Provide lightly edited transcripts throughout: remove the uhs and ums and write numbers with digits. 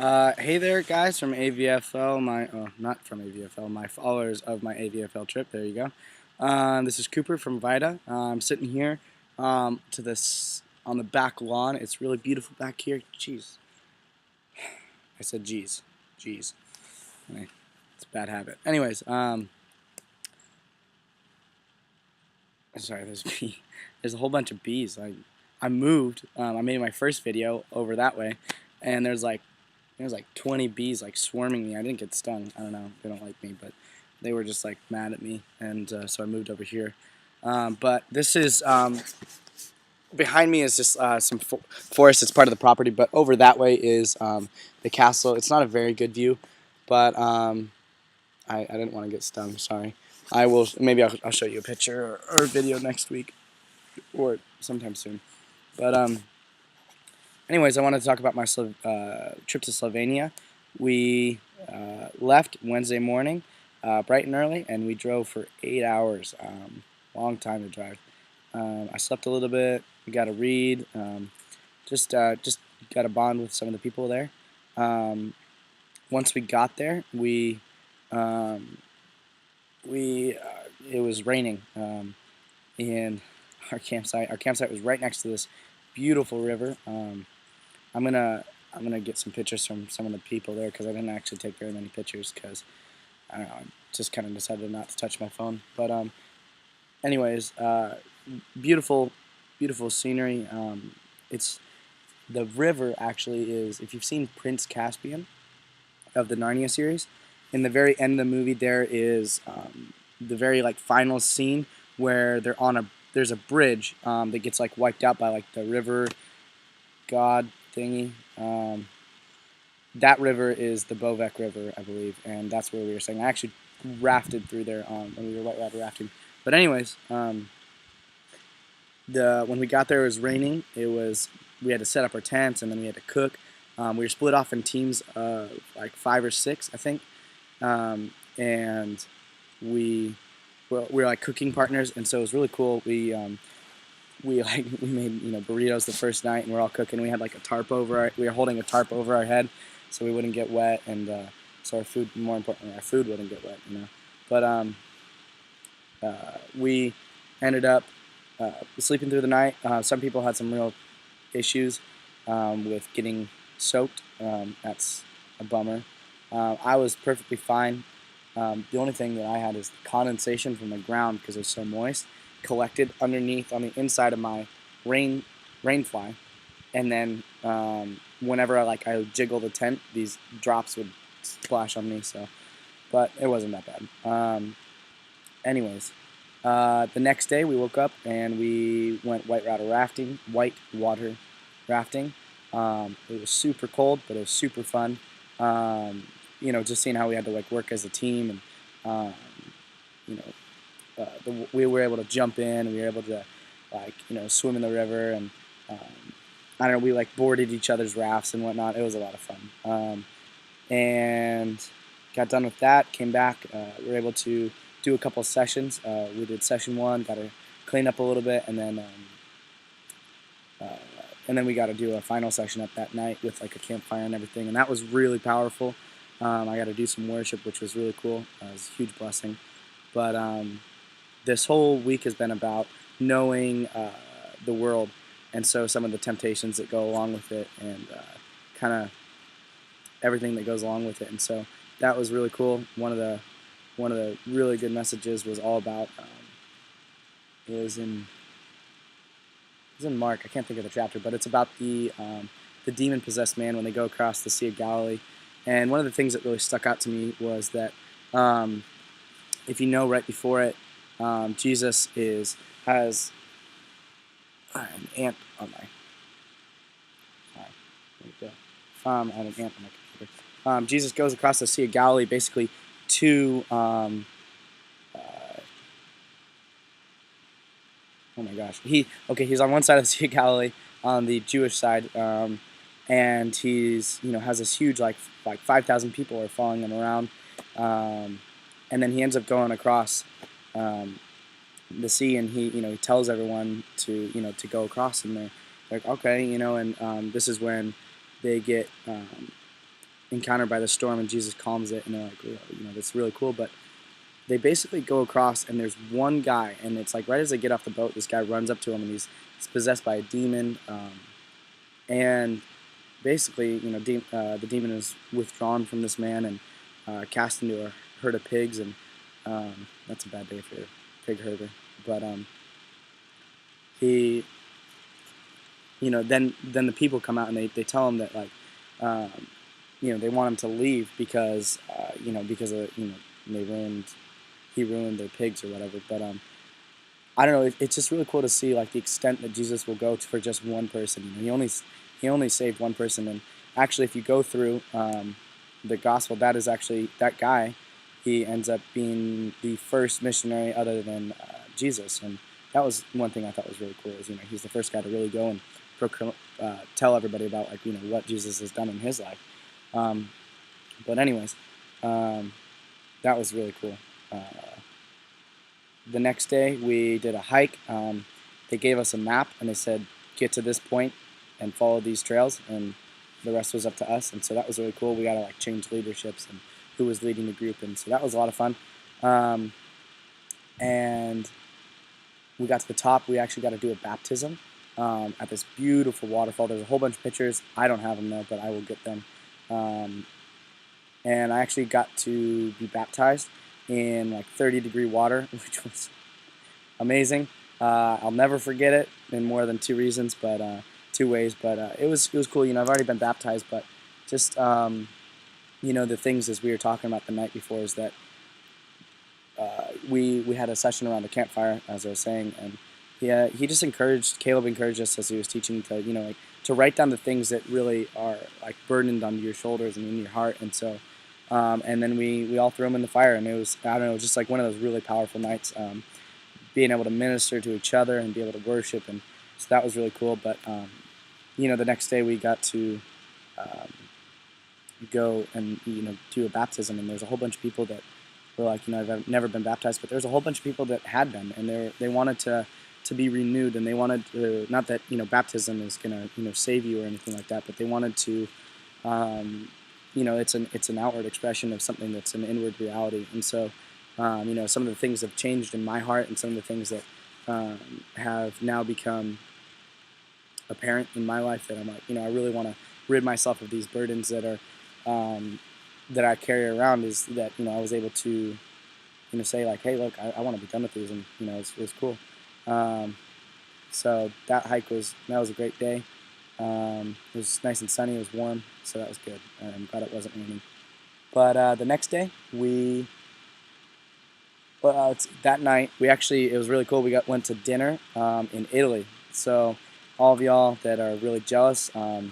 Hey there, guys from AVFL. Not from AVFL. My followers of my AVFL trip. There you go. This is Cooper from Vida. I'm sitting here to this on the back lawn. It's really beautiful back here. Jeez, I said jeez, jeez. It's a bad habit. Anyways, sorry. There's bee. There's a whole bunch of bees. I moved. I made my first video over that way, and there's like 20 bees like swarming me. I didn't get stung. I don't know. They don't like me, but they were just like mad at me, and so I moved over here. But this is behind me is just some forest. It's part of the property, but over that way is the castle. It's not a very good view, but I didn't want to get stung. Sorry. I will. Maybe I'll show you a picture or a video next week or sometime soon. But anyways, I wanted to talk about my trip to Slovenia. We left Wednesday morning, bright and early, and we drove for 8 hours. Long time to drive. I slept a little bit. We got to read. Just got a bond with some of the people there. Once we got there, it was raining in our campsite. Our campsite was right next to this beautiful river. I'm gonna get some pictures from some of the people there because I didn't actually take very many pictures because I don't know. I just kind of decided not to touch my phone. But anyways, beautiful, beautiful scenery. It's the river actually is. If you've seen Prince Caspian of the Narnia series, in the very end of the movie there is the very like final scene where there's a bridge that gets like wiped out by like the river god thingy. That river is the Bovec River, I believe, and that's where we were staying. I actually rafted through there when we were whitewater rafting. But anyways, when we got there, it was raining. We had to set up our tents, and then we had to cook. We were split off in teams of like 5 or 6, I think, and we were like cooking partners, and so it was really cool. We made burritos the first night, and we're all cooking. We had like a tarp we were holding a tarp over our head so we wouldn't get wet, and so our food, more importantly, our food wouldn't get wet, But we ended up sleeping through the night. Some people had some real issues with getting soaked. That's a bummer. I was perfectly fine. The only thing that I had is condensation from the ground because it was so moist collected underneath on the inside of my rain fly, and then whenever I would jiggle the tent, these drops would splash on me. So, but it wasn't that bad. Anyways, the next day we woke up and we went whitewater rafting. It was super cold, but it was super fun. Just seeing how we had to like work as a team, and we were able to jump in, and we were able to swim in the river, and I don't know, we like boarded each other's rafts and whatnot. It was a lot of fun. And got done with that, came back, we were able to do a couple of sessions. We did session 1, got to clean up a little bit, and then we got to do a final session up that night with like a campfire and everything, and that was really powerful. I got to do some worship, which was really cool. It was a huge blessing. But this whole week has been about knowing the world, and so some of the temptations that go along with it, and kind of everything that goes along with it. And so that was really cool. One of the really good messages was all about it was in Mark. I can't think of the chapter, but it's about the demon-possessed man when they go across the Sea of Galilee. And one of the things that really stuck out to me was that if you know, right before it, Jesus has an ant on my. I had an ant on my computer. Jesus goes across the Sea of Galilee, basically to. Oh my gosh. He's on one side of the Sea of Galilee, on the Jewish side, and he's has this huge like 5,000 people are following him around, and then he ends up going across the sea, and he tells everyone to go across, and they're like, okay, and this is when they get encountered by the storm, and Jesus calms it, and they're like, that's really cool. But they basically go across, and there's one guy, and it's like right as they get off the boat, this guy runs up to him, and he's possessed by a demon, and basically, the demon is withdrawn from this man and cast into a herd of pigs, and that's a bad day for a pig herder. But he, then the people come out and they tell him that, like, they want him to leave because because of he ruined their pigs or whatever. But I don't know. It's just really cool to see, like, the extent that Jesus will go to for just one person. He only saved one person, and actually, if you go through the gospel, that is actually that guy. He ends up being the first missionary other than Jesus, and that was one thing I thought was really cool. Is he's the first guy to really go and tell everybody about, like, what Jesus has done in his life. But anyways, that was really cool. The next day we did a hike. They gave us a map and they said, get to this point and follow these trails, and the rest was up to us. And so that was really cool. We got to, like, change leaderships and who was leading the group, and so that was a lot of fun. And we got to the top. We actually got to do a baptism at this beautiful waterfall. There's a whole bunch of pictures. I don't have them though, but I will get them. And I actually got to be baptized in, like, 30-degree water, which was amazing. I'll never forget it in more than two ways, but it was cool. I've already been baptized, but just the things, as we were talking about the night before, is that we had a session around the campfire, as I was saying, and Caleb encouraged us as he was teaching to, like, to write down the things that really are, like, burdened on your shoulders and in your heart. And so, and then we all threw them in the fire, and it was, I don't know, just like one of those really powerful nights, being able to minister to each other and be able to worship, and so that was really cool. But the next day we got to go and do a baptism, and there's a whole bunch of people that were like, I've never been baptized, but there's a whole bunch of people that had been, and they wanted to be renewed, and they wanted to, not that baptism is gonna save you or anything like that, but they wanted to it's an outward expression of something that's an inward reality. And so some of the things have changed in my heart, and some of the things that have now become apparent in my life, that I'm like, I really want to rid myself of these burdens that are that I carry around, is that I was able to say, like, hey, look, I want to be done with these, and it was cool. So that was a great day. It was nice and sunny. It was warm, so that was good. I'm glad it wasn't raining. But the next day that night it was really cool. We went to dinner in Italy. So all of y'all that are really jealous, be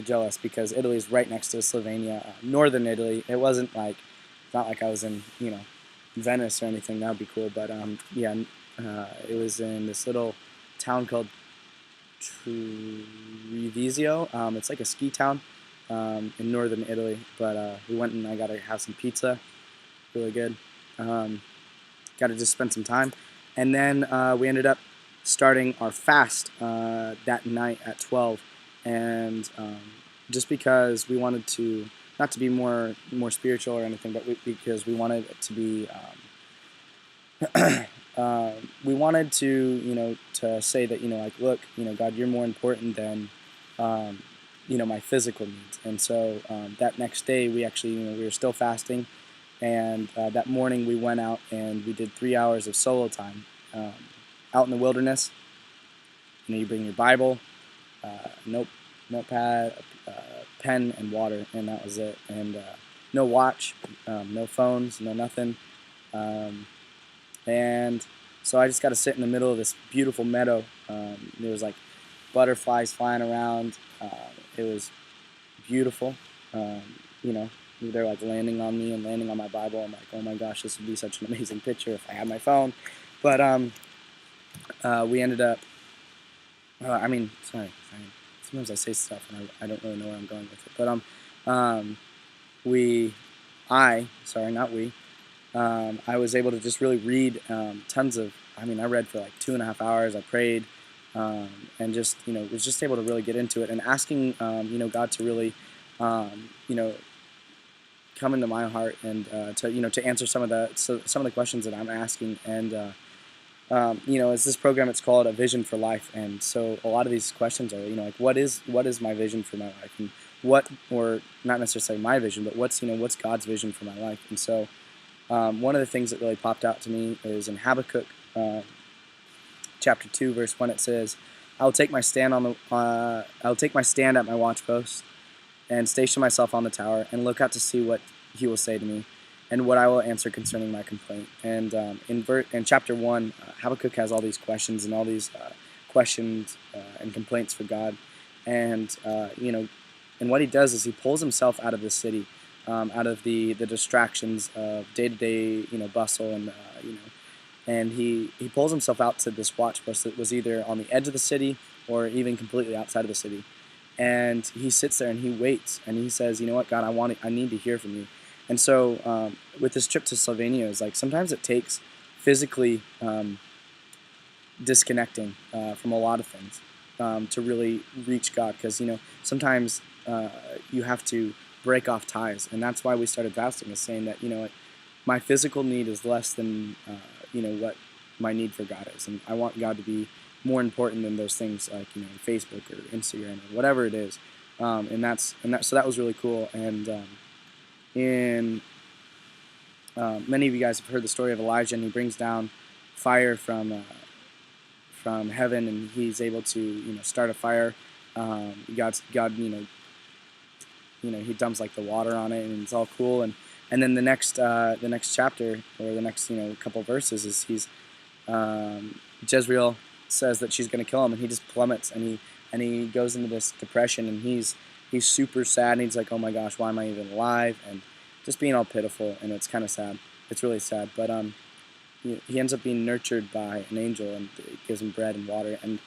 jealous, because Italy is right next to Slovenia, northern Italy. It wasn't like, it's not like I was in Venice or anything. That would be cool. But it was in this little town called Treviso. It's like a ski town in northern Italy. But we went, and I got to have some pizza. Really good. Got to just spend some time. And then we ended up starting our fast that night at 12. And just because we wanted to, not to be more spiritual or anything, but because we wanted it to be, we wanted to, to say that, like, look, God, you're more important than, my physical needs. And so that next day we actually, we were still fasting, and that morning we went out and we did 3 hours of solo time out in the wilderness. You bring your Bible, notepad, pen, and water, and that was it. And no watch, no phones, no nothing. And so I just got to sit in the middle of this beautiful meadow. There was, like, butterflies flying around. It was beautiful. They're, like, landing on me and landing on my Bible. I'm like, oh my gosh, this would be such an amazing picture if I had my phone. But we ended up. Sorry. Sometimes I say stuff and I don't really know where I'm going with it. But I was able to just really read tons of. I read for like 2.5 hours. I prayed, and just was just able to really get into it, and asking God to really you know, come into my heart and to answer some of the questions that I'm asking. And it's this program. It's called A Vision for Life, and so a lot of these questions are, like, what is my vision for my life, and or not necessarily my vision, but what's God's vision for my life. And so one of the things that really popped out to me is in Habakkuk chapter 2, verse 1. It says, "I'll take my stand I'll take my stand at my watchpost, and station myself on the tower, and look out to see what he will say to me, and what I will answer concerning my complaint." And in chapter 1, Habakkuk has all these questions and all these questions and complaints for God. And and what he does is he pulls himself out of the city, out of the distractions of day-to-day bustle, and and he pulls himself out to this watch post that was either on the edge of the city or even completely outside of the city. And he sits there and he waits, and he says, "You know what, God, I need to hear from you." And so with this trip to Slovenia, is like sometimes it takes physically disconnecting from a lot of things to really reach God, because sometimes you have to break off ties, and that's why we started fasting, is saying that my physical need is less than what my need for God is, and I want God to be more important than those things like Facebook or Instagram or whatever it is, so that was really cool. And in many of you guys have heard the story of Elijah, and he brings down fire from heaven, and he's able to start a fire. God he dumps like the water on it, and it's all cool. And then the next chapter, or the next couple verses, is Jezreel says that she's going to kill him, and he just plummets, and he goes into this depression, and he's super sad, and he's like, "Oh my gosh, why am I even alive?" And just being all pitiful, and it's kind of sad. It's really sad. But he ends up being nurtured by an angel, and it gives him bread and water, and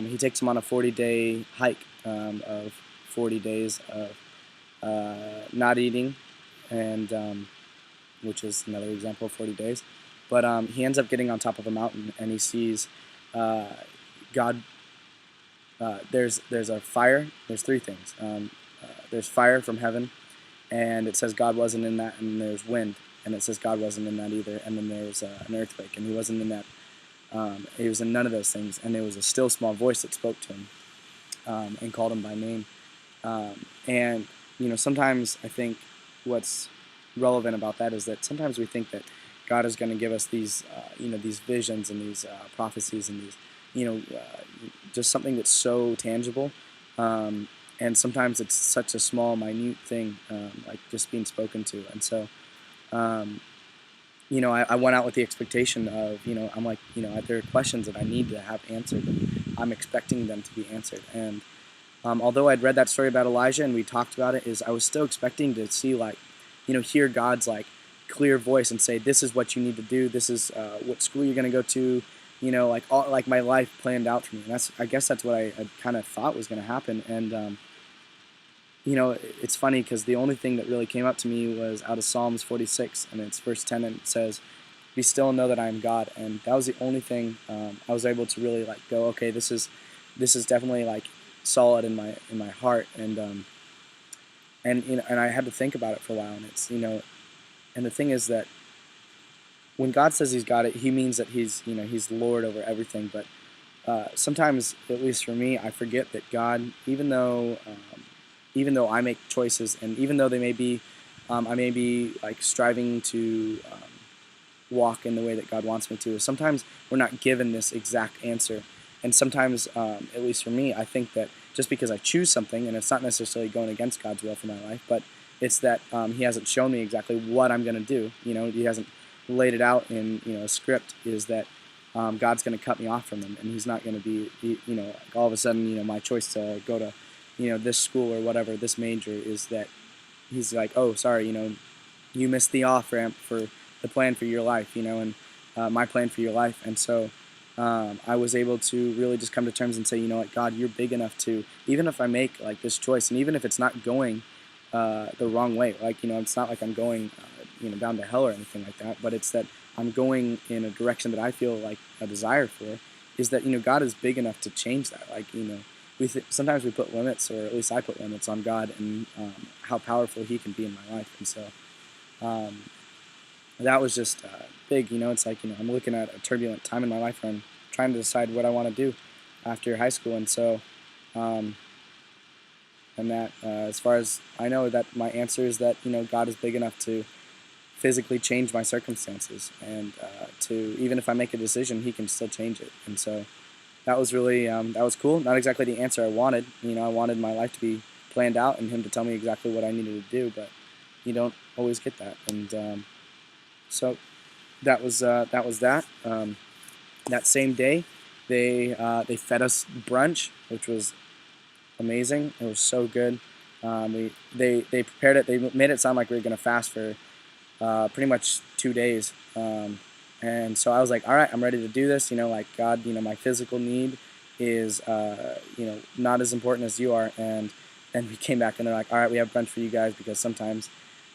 he takes him on a 40-day hike of 40 days of not eating, and which is another example of 40 days. But he ends up getting on top of a mountain, and he sees God. There's a fire. There's three things. There's fire from heaven, and it says God wasn't in that. And there's wind, and it says God wasn't in that either. And then there's an earthquake, and he wasn't in that. He was in none of those things. And there was a still small voice that spoke to him and called him by name. And sometimes I think what's relevant about that is that sometimes we think that God is going to give us these these visions and these prophecies and these just something that's so tangible, and sometimes it's such a small, minute thing, like just being spoken to. And so I went out with the expectation of I'm like there are questions that I need to have answered, and I'm expecting them to be answered. And although I'd read that story about Elijah and we talked about it, is I was still expecting to see hear God's clear voice and say, "This is what you need to do. This is what school you're going to go to." All my life planned out for me. And I guess that's what I kind of thought was going to happen. And it's funny because the only thing that really came up to me was out of Psalms 46, and it's verse 10, and it says, "Be still and know that I am God." And that was the only thing I was able to really go, okay, this is definitely solid in my heart. And I had to think about it for a while. And it's and the thing is that when God says He's got it, He means that He's Lord over everything. But sometimes, at least for me, I forget that God, even though I make choices, and even though they may be, I may be striving to walk in the way that God wants me to, sometimes we're not given this exact answer. And sometimes, at least for me, I think that just because I choose something, and it's not necessarily going against God's will for my life, but it's that He hasn't shown me exactly what I'm going to do. He hasn't laid it out in a script, is that God's going to cut me off from Him, and He's not going to be all of a sudden my choice to go to this school or whatever, this major, is that He's like, "Oh, sorry, you missed the off ramp for the plan for your life, and my plan for your life." And so I was able to really just come to terms and say, "You know what, God, you're big enough to, even if I make this choice, and even if it's not going the wrong way, it's not like I'm going down to hell or anything like that, but it's that I'm going in a direction that I feel like a desire for, is that God is big enough to change that. sometimes we put limits, or at least I put limits on God and how powerful He can be in my life. And so um, that was just big. It's like I'm looking at a turbulent time in my life where I'm trying to decide what I want to do after high school, and so um, and that as far as I know, that my answer is that God is big enough to physically change my circumstances, and to even if I make a decision, He can still change it. And so that was really that was cool. Not exactly the answer I wanted. I wanted my life to be planned out and Him to tell me exactly what I needed to do, but you don't always get that. And so that was that. That same day, they fed us brunch, which was amazing. It was so good. They prepared it. They made it sound like we were gonna fast for pretty much 2 days. And so I was like, all right, I'm ready to do this. Like God, my physical need is, not as important as you are. And then we came back and they're like, all right, we have brunch for you guys because sometimes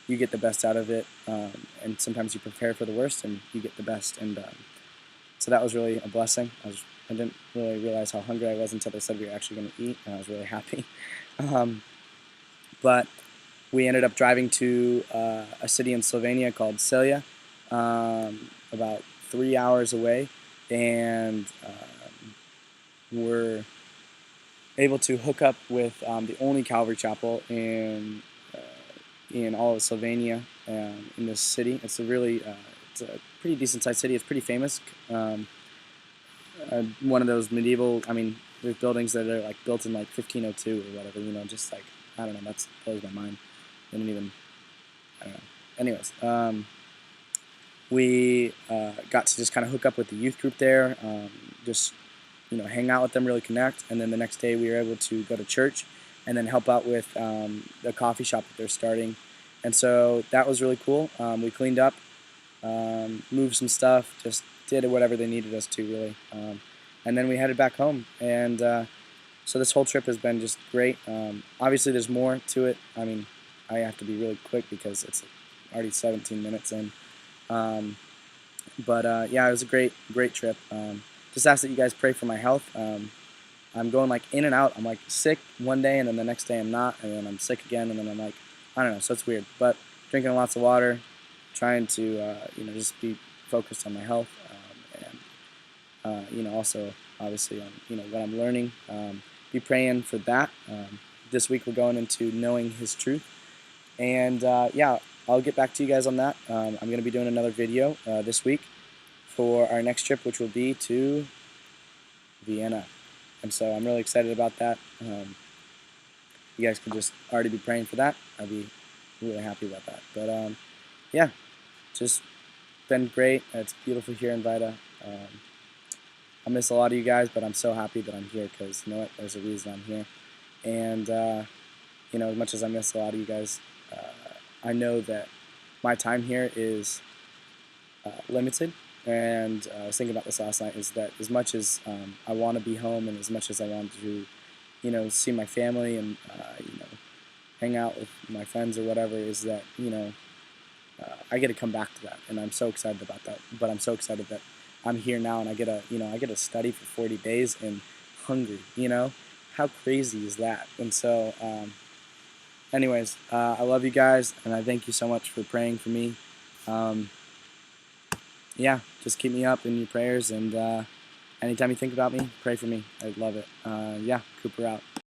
you get the best out of it, and sometimes you prepare for the worst and you get the best. And so that was really a blessing. I didn't really realize how hungry I was until they said we were actually going to eat, and I was really happy. Um, but we ended up driving to a city in Slovenia called Celje, about 3 hours away, and we're able to hook up with the only Calvary Chapel in all of Slovenia, in this city. It's a pretty decent sized city. It's pretty famous. One of those medieval. I mean, there's buildings that are like built in like 1502 or whatever. Just like I don't know. That blows my mind. I didn't even. I don't know. Anyways, we got to just kind of hook up with the youth group there. Just hang out with them, really connect. And then the next day we were able to go to church and then help out with the coffee shop that they're starting. And so that was really cool. We cleaned up, moved some stuff, just did whatever they needed us to, really. And then we headed back home. And so this whole trip has been just great. Obviously, there's more to it. I mean, I have to be really quick because it's already 17 minutes in. But yeah, it was a great trip. Just ask that you guys pray for my health. I'm going like in and out. I'm like sick one day, and then the next day I'm not, and then I'm sick again, and then I'm like, I don't know. So it's weird. But drinking lots of water, trying to just be focused on my health, and also obviously on what I'm learning. Be praying for that. This week we're going into knowing His truth, and yeah, I'll get back to you guys on that. I'm going to be doing another video this week for our next trip, which will be to Vienna. And so I'm really excited about that. You guys can just already be praying for that. I'd be really happy about that. But yeah, just been great. It's beautiful here in Vida. I miss a lot of you guys, but I'm so happy that I'm here because you know what? There's a reason I'm here. And as much as I miss a lot of you guys, I know that my time here is limited. And I was thinking about this last night, is that as much as I want to be home and as much as I want to, see my family and, hang out with my friends or whatever, is that, I get to come back to that. And I'm so excited about that. But I'm so excited that I'm here now and I get to study for 40 days in Hungary, How crazy is that? And so, anyways, I love you guys and I thank you so much for praying for me. Yeah, just keep me up in your prayers, and anytime you think about me, pray for me. I'd love it. Yeah, Cooper out.